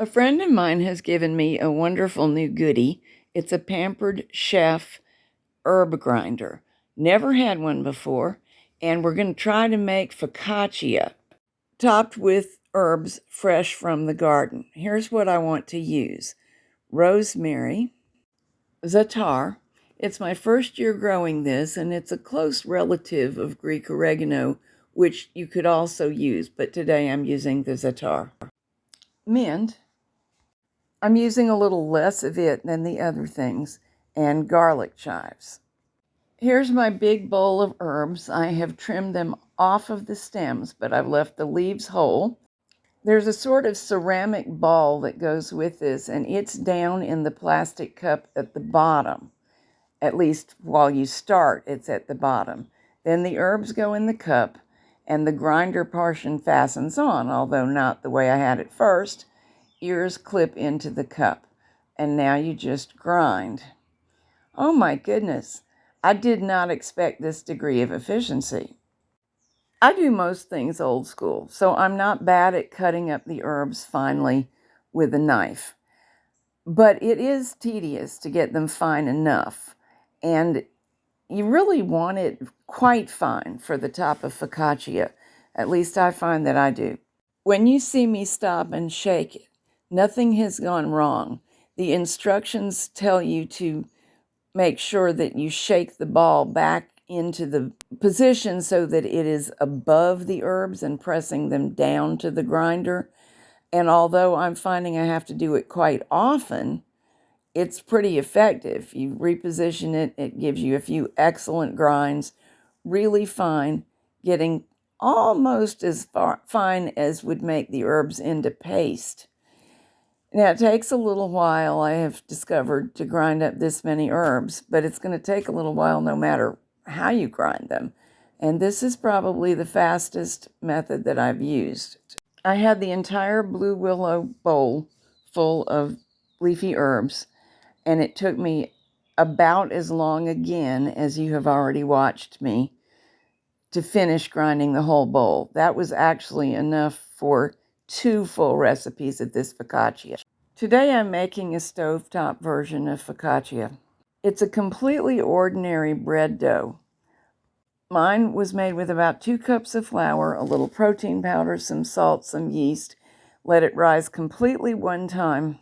A friend of mine has given me a wonderful new goodie. It's a Pampered Chef herb grinder. Never had one before, and we're going to try to make focaccia, topped with herbs fresh from the garden. Here's what I want to use: rosemary, za'atar. It's my first year growing this, and it's a close relative of Greek oregano, which you could also use, but today I'm using the za'atar. Mint. I'm using a little less of it than the other things, and garlic chives. Here's my big bowl of herbs. I have trimmed them off of the stems, but I've left the leaves whole. There's a sort of ceramic ball that goes with this, and it's down in the plastic cup at the bottom. At least while you start, it's at the bottom. Then the herbs go in the cup, and the grinder portion fastens on, although not the way I had it first. Ears clip into the cup, and now you just grind. Oh my goodness, I did not expect this degree of efficiency. I do most things old school, so I'm not bad at cutting up the herbs finely with a knife. But it is tedious to get them fine enough, and you really want it quite fine for the top of focaccia. At least I find that I do. When you see me stop and shake it, nothing has gone wrong. The instructions tell you to make sure that you shake the ball back into the position so that it is above the herbs and pressing them down to the grinder. And although I'm finding I have to do it quite often, it's pretty effective. You reposition it, it gives you a few excellent grinds, really fine, getting almost as fine as would make the herbs into paste. Now, it takes a little while, I have discovered, to grind up this many herbs, but it's going to take a little while no matter how you grind them. And this is probably the fastest method that I've used. I had the entire blue willow bowl full of leafy herbs, and it took me about as long again as you have already watched me to finish grinding the whole bowl. That was actually enough for 2 full recipes of this focaccia. Today I'm making a stovetop version of focaccia. It's a completely ordinary bread dough. Mine was made with about 2 cups of flour, a little protein powder, some salt, some yeast. Let it rise completely one time.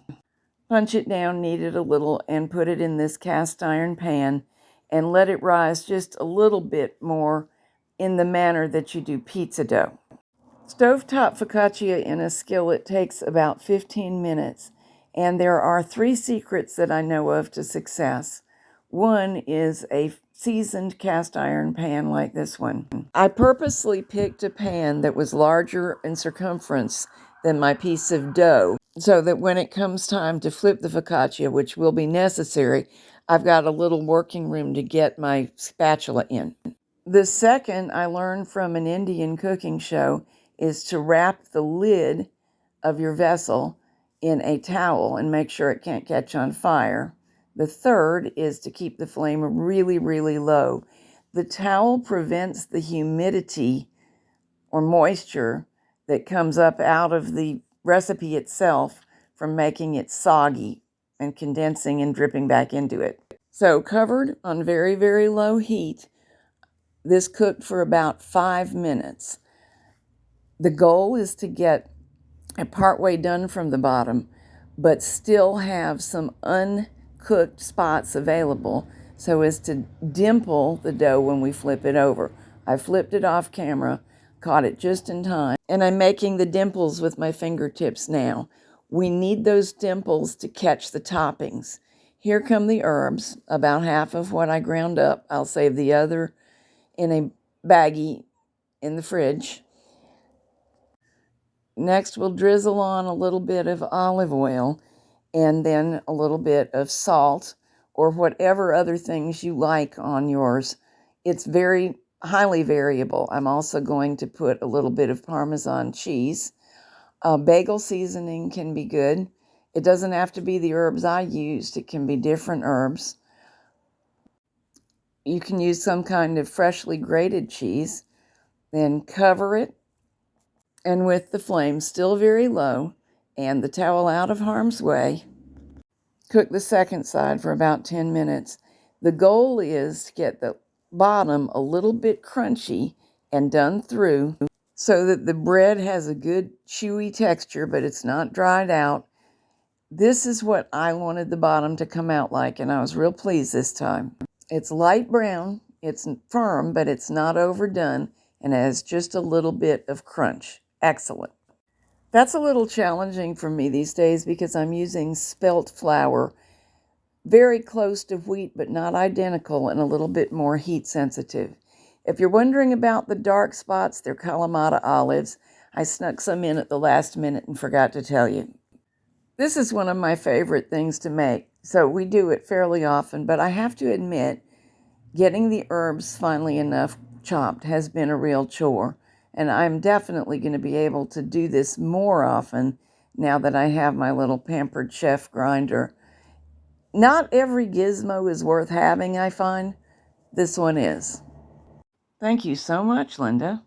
Punch it down, knead it a little, and put it in this cast iron pan and let it rise just a little bit more in the manner that you do pizza dough. Stovetop focaccia in a skillet takes about 15 minutes, and there are 3 secrets that I know of to success. One is a seasoned cast iron pan like this one. I purposely picked a pan that was larger in circumference than my piece of dough, so that when it comes time to flip the focaccia, which will be necessary, I've got a little working room to get my spatula in. The second I learned from an Indian cooking show is to wrap the lid of your vessel in a towel and make sure it can't catch on fire. The third is to keep the flame really, really low. The towel prevents the humidity or moisture that comes up out of the recipe itself from making it soggy and condensing and dripping back into it. So covered on very, very low heat, this cooked for about 5 minutes. The goal is to get it partway done from the bottom, but still have some uncooked spots available so as to dimple the dough when we flip it over. I flipped it off camera, caught it just in time, and I'm making the dimples with my fingertips now. We need those dimples to catch the toppings. Here come the herbs, about half of what I ground up. I'll save the other in a baggie in the fridge. Next, we'll drizzle on a little bit of olive oil and then a little bit of salt or whatever other things you like on yours. It's very highly variable. I'm also going to put a little bit of Parmesan cheese. Bagel seasoning can be good. It doesn't have to be the herbs I used. It can be different herbs. You can use some kind of freshly grated cheese. Then cover it, and with the flame still very low, and the towel out of harm's way. Cook the second side for about 10 minutes. The goal is to get the bottom a little bit crunchy and done through so that the bread has a good chewy texture, but it's not dried out. This is what I wanted the bottom to come out like, and I was real pleased this time. It's light brown, it's firm, but it's not overdone, and it has just a little bit of crunch. Excellent. That's a little challenging for me these days because I'm using spelt flour, very close to wheat but not identical and a little bit more heat sensitive. If you're wondering about the dark spots, they're Kalamata olives. I snuck some in at the last minute and forgot to tell you. This is one of my favorite things to make, so we do it fairly often, but I have to admit, getting the herbs finely enough chopped has been a real chore. And I'm definitely going to be able to do this more often now that I have my little Pampered Chef grinder. Not every gizmo is worth having, I find. This one is. Thank you so much, Linda.